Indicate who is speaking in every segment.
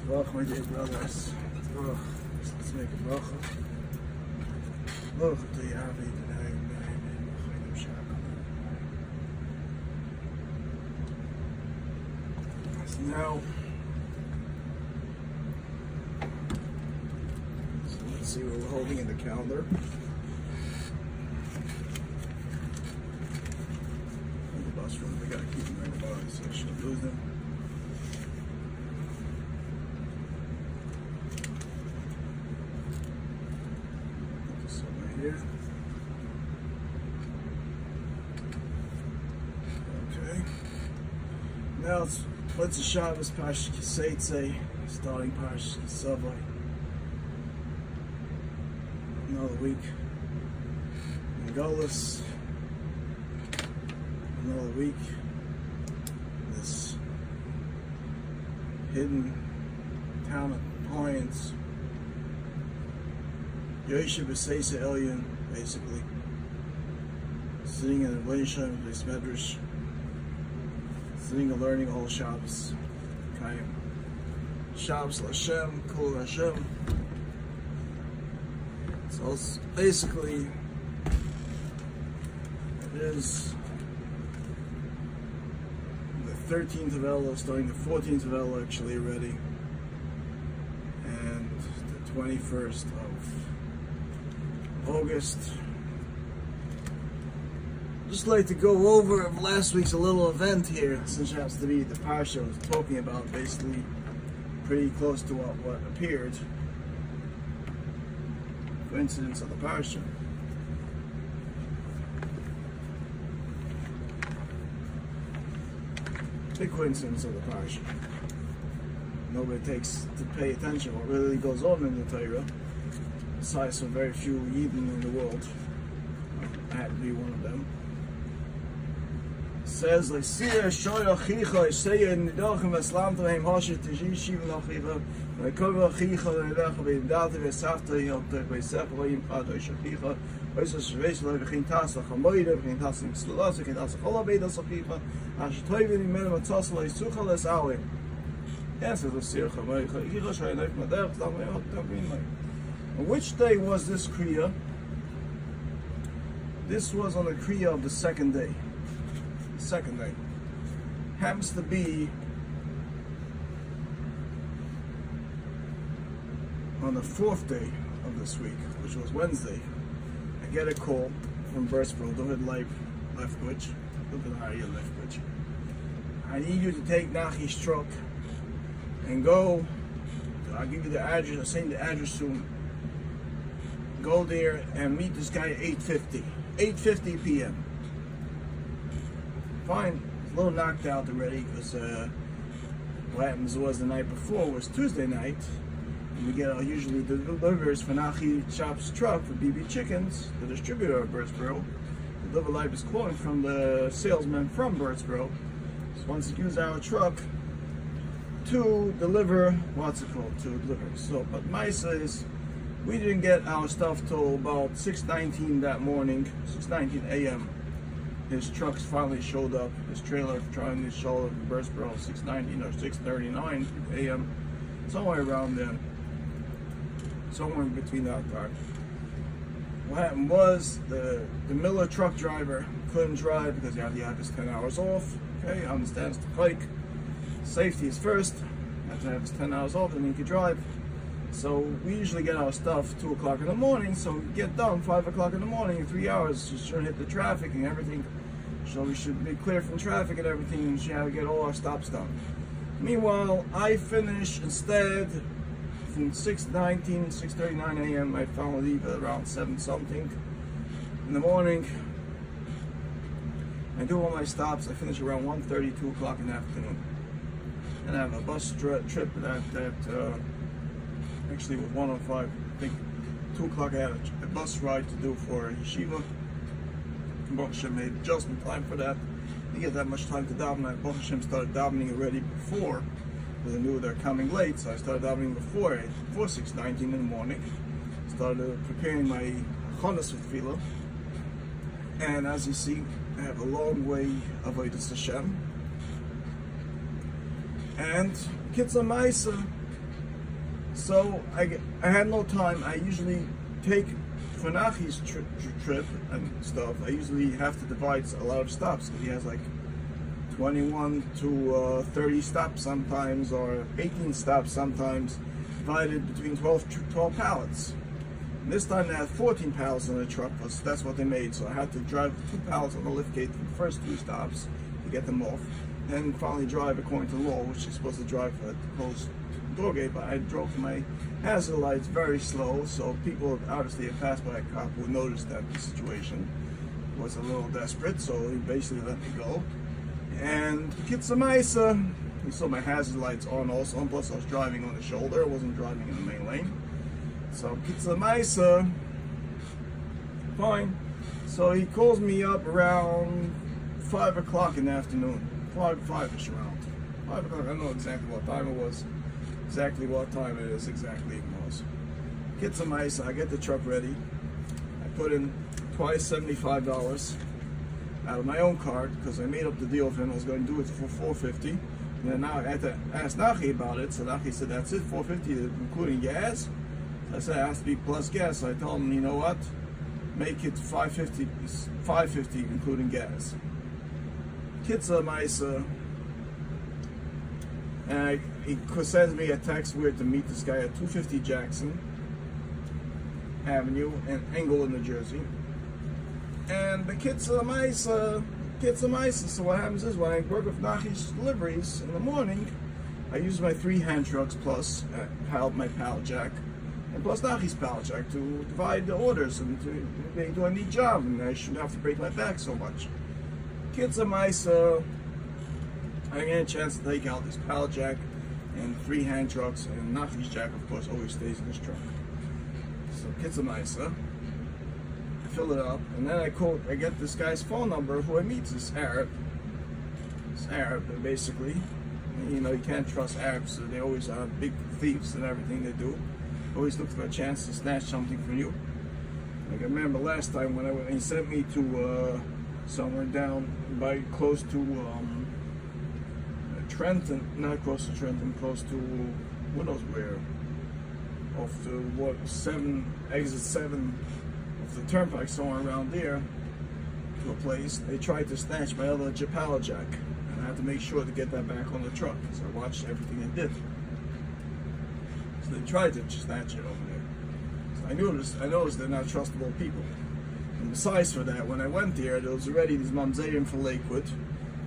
Speaker 1: Baruch, my dear brothers. Baruch. Let's make a bracha. Baruch to Yavi, so now, let's see what we're holding in the calendar. In the bus room, we gotta keep them right above us so I shouldn't lose them. Here. Okay. Now it's Shabbos Pashas Kiseitze, starting Pashas Kisavai. Another week in Golus. Another week. This hidden town of Pines. Yoshev B'Seisa Elyon, basically. Sitting in the Leisham, this Medrash. Sitting and learning all Shabbos. Kayim. Shabbos L'Hashem, Kol Hashem. So it's basically, it is the 13th of Elul, starting the 14th of Elul actually already. And the 21st of August. Just like to go over last week's a little event here, since it happens to be the parsha I was talking about, basically pretty close to what appeared. Coincidence of the parsha. Big coincidence of the parsha. Nobody takes to pay attention what really goes on in the Torah. Besides some very few Yidden in the world. I had to be one of them. It says, like, Sira Shoy Achicha, Isaiah Nidachim Veslam Tohem Hoshet Tishi Shivan Achicha, Lekova Achicha, Lerecha, Veidati Vesafta, Yokta, Vesef, Loim Chado Shachicha, Vesa Shvesla, Vechin Tasa Chamoida, Vechin Tasa Mslulas, Vechin Tasa Cholabeda Sachicha, Ashtoivin Imen Matasla, Isucha Les Awe. Yes, it was Sira Chamoida, Achicha Shoy Neif Madech, Tamay Tamay. On which day was this Kriya? This was on the Kriya of the second day. The second day. Happens to be on the fourth day of this week, which was Wednesday. I get a call from Birdsboro, David Leftwich. Look at how you Leftwich. I need you to take Nachi's truck and go. I'll give you the address. I'll send you the address soon. Go there and meet this guy at 8:50 p.m. Fine, it's a little knocked out already because what happens was the night before was Tuesday night. And we get usually the deliveries for Nachi Shop's truck for BB Chickens, the distributor of Birdsboro. The delivery life is calling from the salesman from Birdsboro. So wants to use our truck to deliver, what's it called, to deliver. So, but Maisa is, we didn't get our stuff till about 6:19 that morning, 6:19 a.m. His trucks finally showed up, his trailer trying to show up in Birdsboro, 6:19 or 6:39 a.m. Somewhere around there. Somewhere in between that time. What happened was the Miller truck driver couldn't drive because he had to have his 10 hours off. Okay, understands the pike. Safety is first. Have to have his 10 hours off and then he could drive. So we usually get our stuff 2 o'clock in the morning, so we get done 5 o'clock in the morning in 3 hours. Just shouldn't hit the traffic and everything. So we should be clear from traffic and everything, and we should have to get all our stops done. Meanwhile, I finish instead from 6:19, 6:39 a.m. I finally leave at around 7 something in the morning. I do all my stops. I finish around 1:30, 2 o'clock in the afternoon. And I have a bus trip that actually was 1:05. I think 2 o'clock I had a bus ride to do for yeshiva. Baruch Hashem made just in time for that. You get that much time to daven. Baruch Hashem started davening already before, because I knew they're coming late. So I started davening before 6:19 in the morning. Started preparing my chonos with tefillah. And as you see, I have a long way of Avodas Hashem. And Kitzur Ma'isa, So I had no time. I usually take for Nachi's trip and stuff. I usually have to divide a lot of stops because he has like 21 to 30 stops sometimes, or 18 stops sometimes, divided between 12 pallets. And this time they had 14 pallets on the truck because that's what they made. So I had to drive 2 pallets on the liftgate for the first 2 stops to get them off. Then finally drive according to law, which is supposed to drive at the closed door gate, but I drove to my hazard lights very slow, so people obviously had passed by a cop who noticed that the situation was a little desperate, so he basically let me go. And Kitzamaisa, he saw my hazard lights on also, and plus I was driving on the shoulder, I wasn't driving in the main lane. So Kitzamaisa, fine. So he calls me up around 5 o'clock in the afternoon, 5-ish around. 5 o'clock, I don't know exactly what time it was, exactly what time it is, exactly it was. Kitzamaisa, I get the truck ready. I put in twice $75 out of my own card because I made up the deal with him. I was going to do it for $4.50, and then now I had to ask Nachi about it. So Nachi said, "That's it, $4.50 including gas." So I said, "It has to be plus gas." So I told him, "You know what? Make it $5.50 including gas." Kitzamaisa, and he sends me a text where to meet this guy at 250 Jackson Avenue in Englewood, New Jersey. And the Kitzamaisa, so what happens is when I work with Nachi's deliveries in the morning, I use my 3 hand trucks plus my pallet jack, and plus Nachi's pallet jack to divide the orders and to do a neat job, and I shouldn't have to break my back so much. Kitzamaisa, I get a chance to take out this pallet jack and 3 hand trucks, and Nachi's jack, of course, always stays in this truck. So Kitzamaisa, fill it up, and then I get this guy's phone number who I meet, this Arab, basically. You know, you can't trust Arabs, so they always are big thieves in everything they do. Always look for a chance to snatch something from you. Like I remember last time when he sent me to somewhere down by close to Trenton, not close to Trenton, close to who knows where, off the exit 7 of the turnpike, somewhere around there, to a place. They tried to snatch my other pallet jack, and I had to make sure to get that back on the truck. So I watched everything they did. So they tried to snatch it over there. So I noticed they're not trustable people. And besides for that, when I went there was already these mamzerim for Lakewood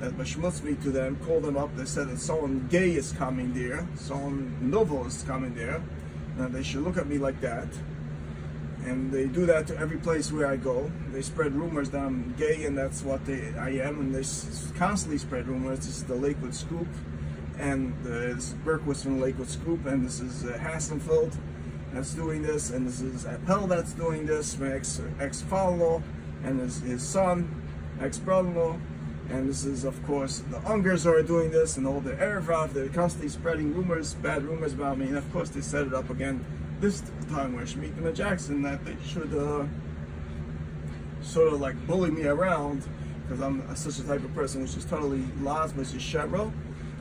Speaker 1: that mashmutz me to them, called them up. They said that someone gay is coming there, someone novel is coming there, and they should look at me like that. And they do that to every place where I go. They spread rumors that I'm gay, and that's what I am. And they constantly spread rumors. This is the Lakewood Scoop, and this is Berkowitz from Lakewood Scoop, and this is Hassenfeld that's doing this, and this is Appel that's doing this, my ex-father-in-law, and his son, ex-brother-in-law, and this is, of course, the Ungers are doing this, and all the Erev, they're constantly spreading rumors, bad rumors about me, and of course they set it up again this time where I should meet them at Jackson, that they should sort of like bully me around, because I'm such a type of person which is totally las, which is shevro,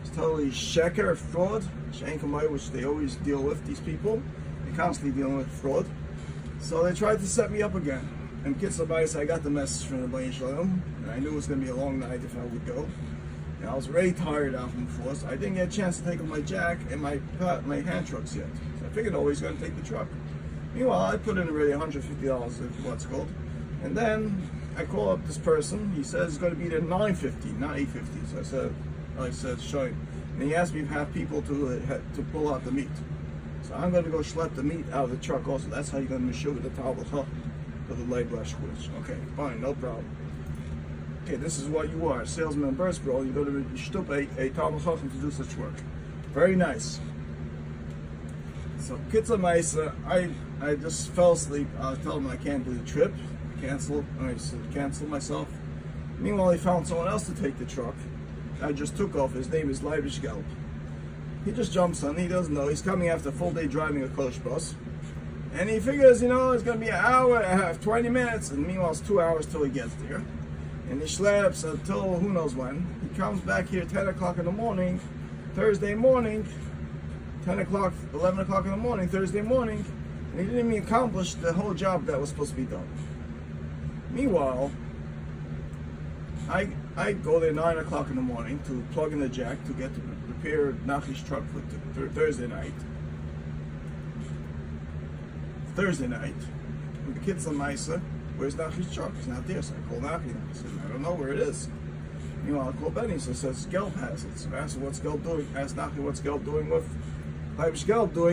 Speaker 1: it's totally sheker, fraud, shenkamai, which they always deal with, these people. They're constantly dealing with fraud. So they tried to set me up again. And Kitzamaisa, I got the message from the Bnei Shalom, and I knew it was going to be a long night if I would go. And I was very tired out from before, so I didn't get a chance to take off my jack and my hand trucks yet. So I figured always going to take the truck. Meanwhile, I put in already $150 of what's called. And then I call up this person. He says it's going to be there $950, not $850. So I said, show him. And he asked me to have people to pull out the meat. So I'm going to go schlep the meat out of the truck also. That's how you're going to meshuvah the towel for the Leiblash Quiz. Okay, fine, no problem. Okay, this is what you are, a salesman in Birdsboro. You're going to shtup a Talmud Chacham to do such work. Very nice. So Kitzamaisa, I just fell asleep. I told him I can't do the trip. Cancel. I said cancel myself. Meanwhile, he found someone else to take the truck. I just took off. His name is Leibish Gelb. He just jumps on. He doesn't know. He's coming after a full day driving a Kodesh bus. And he figures, you know, it's going to be an hour and a half, 20 minutes. And meanwhile, it's 2 hours till he gets there. And he schleps until who knows when. He comes back here 10 o'clock in the morning, Thursday morning, 10 o'clock, 11 o'clock in the morning, Thursday morning, and he didn't even accomplish the whole job that was supposed to be done. Meanwhile, I go there 9 o'clock in the morning to plug in the jack to get to repair Nachi's truck for Thursday night. Thursday night, with the kids on Misa, where's Nachi's truck? It's not there, so I call Nachi. I said, I don't know where it is. Meanwhile, I call Benny, so it says Gelb has it. So I asked him, what's Gelb doing? I asked Nachi, what's Gelb doing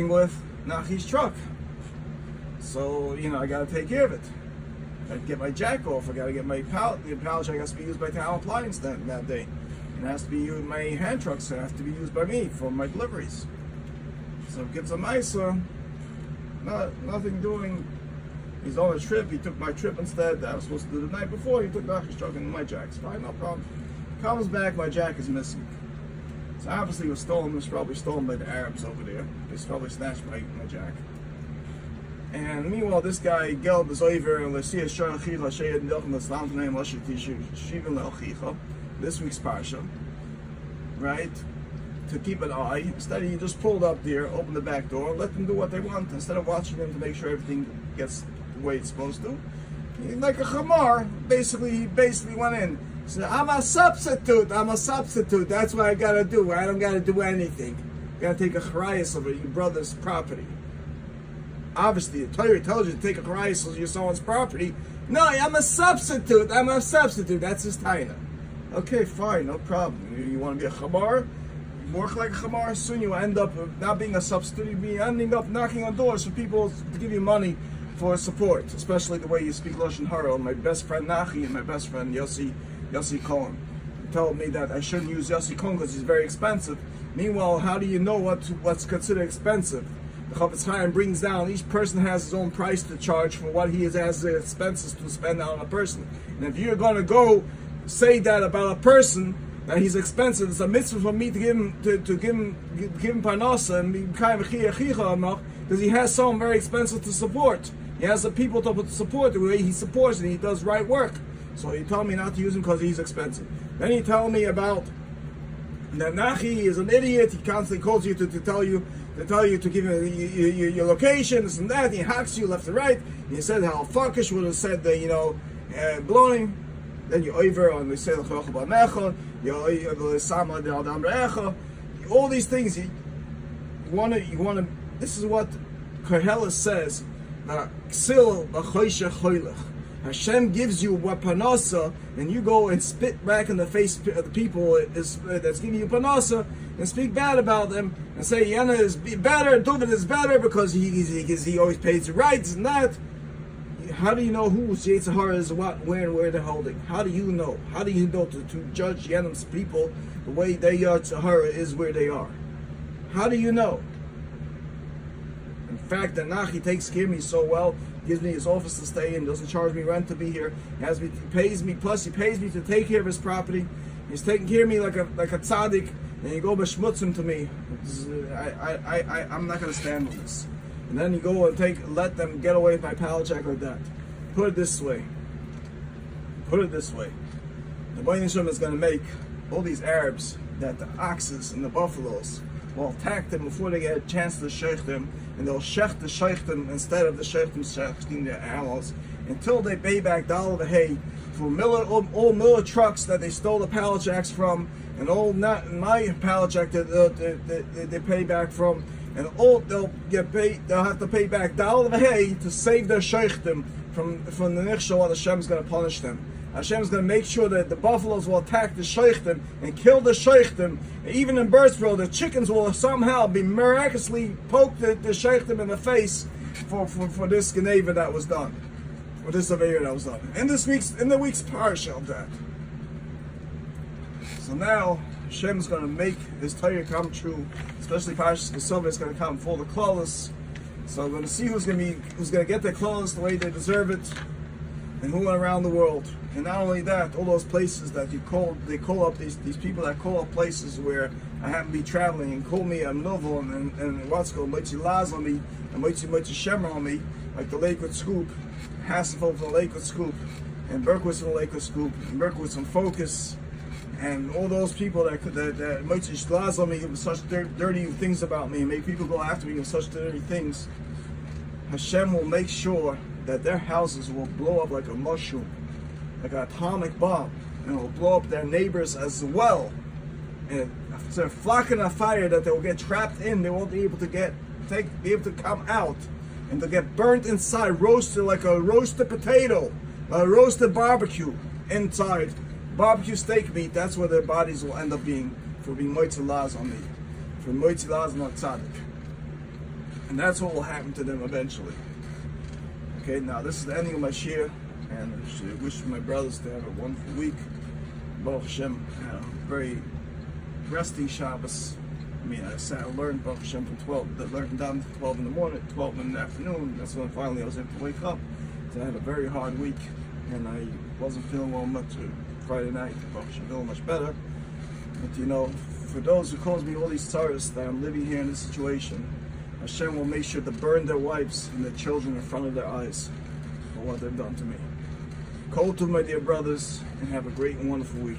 Speaker 1: with Nachi's truck? So, I got to take care of it. I get my jack off. I got to get my pallet. The pallet jack has to be used by Town Appliance that day. It has to be used. My hand trucks have to be used by me for my deliveries. So kids on Misa, nothing doing. He's on a trip. He took my trip instead. That I was supposed to do the night before. He took Nachi's truck and my jack's fine, no problem. Comes back, my jack is missing. So obviously it was stolen. It was probably stolen by the Arabs over there. They probably snatched my jack. And meanwhile, this guy, Gelb, is over and this week's Parsha, right? To keep an eye. Instead, he just pulled up there, opened the back door, and let them do what they want, instead of watching them to make sure everything gets the way it's supposed to. He, like a chamar, he basically went in. He said, I'm a substitute, that's what I gotta do. I don't gotta do anything. I gotta take a charayas of your brother's property. Obviously, the Torah tells you to take a charayas of your someone's property. No, I'm a substitute, that's his taina. Okay, fine, no problem. You want to be a chamar? You work like a chamar, soon you end up not being a substitute, you'll be ending up knocking on doors for people to give you money for support, especially the way you speak Lashon Hara. My best friend Nachi and my best friend Yossi Cohen told me that I shouldn't use Yossi Cohen because he's very expensive. Meanwhile, how do you know what's considered expensive? The Chafetz Chaim brings down, each person has his own price to charge for what he has the expenses to spend on a person. And if you're going to go say that about a person, that he's expensive, it's a mitzvah for me to give him parnasa and be kind of chicha because he has someone very expensive to support. He has the people to support the way he supports and he does right work. So he told me not to use him because he's expensive. Then he told me about that Nachi is an idiot. He constantly calls you to tell you to give you your location, this and that. He hacks you left and right. He said how Farkish would have said that blowing. Then you over on the Seil Banecha, you Sama de Adam Recha. All these things you wanna. This is what Koheles says. Ksil b'choisha choylech. Hashem gives you parnasa, and you go and spit back in the face of the people that's giving you parnasa, and speak bad about them, and say Yana is better, David is better because he always pays the rights and that. How do you know whose Yetzer Hara is what, where, and where they're holding? How do you know? How do you know to judge Yenam's people the way their Yetzer Hara is where they are? How do you know? In fact, the Nachi takes care of me so well, gives me his office to stay in, doesn't charge me rent to be here, he pays me to take care of his property. He's taking care of me like a tzaddik, and you go b'shmutzim to me. I'm not going to stand with this. And then you go and let them get away with my pallet jack like that. Put it this way. The Bnei Yisrael is going to make all these Arabs that the oxes and the buffaloes will attack them before they get a chance to shecht them, and they'll shecht the sheichtim instead of the sheichtim shechting the animals until they pay back dollar the hay for all Miller trucks that they stole the pallet jacks from, and all my pallet jack that they pay back from. And all they'll have to pay back dollar the hay to save their sheichtim from the nichshel what Hashem's going to punish them. Hashem's going to make sure that the buffaloes will attack the sheichtim and kill the sheichtim. Even in Birdsville, the chickens will somehow be miraculously poked the sheichtim in the face for this geneva that was done, for this aveir that was done. In the week's parsha of that. So now Hashem's going to make His Torah come true, especially Parshas Kesova is going to come full of klolos. So we're going to see who's going to get their klolos the way they deserve it, and who went around the world. And not only that, all those places that they call up these people that call up places where I happen to be traveling and call me a novel and what's called Moitzi Laz on me and Moitzi Shemer on me, like the Lakewood Scoop, Hasselfeld from the Lakewood Scoop, and Berkowitz from the Lakewood Scoop, and Berkowitz from Focus, and all those people that might just lies on me with such dirty things about me, and make people go after me with such dirty things, Hashem will make sure that their houses will blow up like a mushroom, like an atomic bomb, and it will blow up their neighbors as well. And it's a flocking of fire that they will get trapped in. They won't be able to be able to come out, and they'll get burnt inside, roasted like a roasted potato, a roasted barbecue inside. Barbecue steak meat, that's where their bodies will end up being, for being moitzilaz on me, for moitzilaz on tzaddik. And that's what will happen to them eventually. Okay, now this is the ending of my shir, and I should wish my brothers to have a wonderful week. Baruch Hashem, very resting Shabbos. I mean, I learned Baruch Hashem from 12, I learned down to 12 in the morning, 12 in the afternoon. That's when finally I was able to wake up. So I had a very hard week, and I wasn't feeling well much Friday night. Baruch Hashem, feeling much better. But you know, for those who cause me all these tzaras that I'm living here in this situation, Hashem will make sure to burn their wives and their children in front of their eyes for what they've done to me. Kol tov, my dear brothers, and have a great and wonderful week.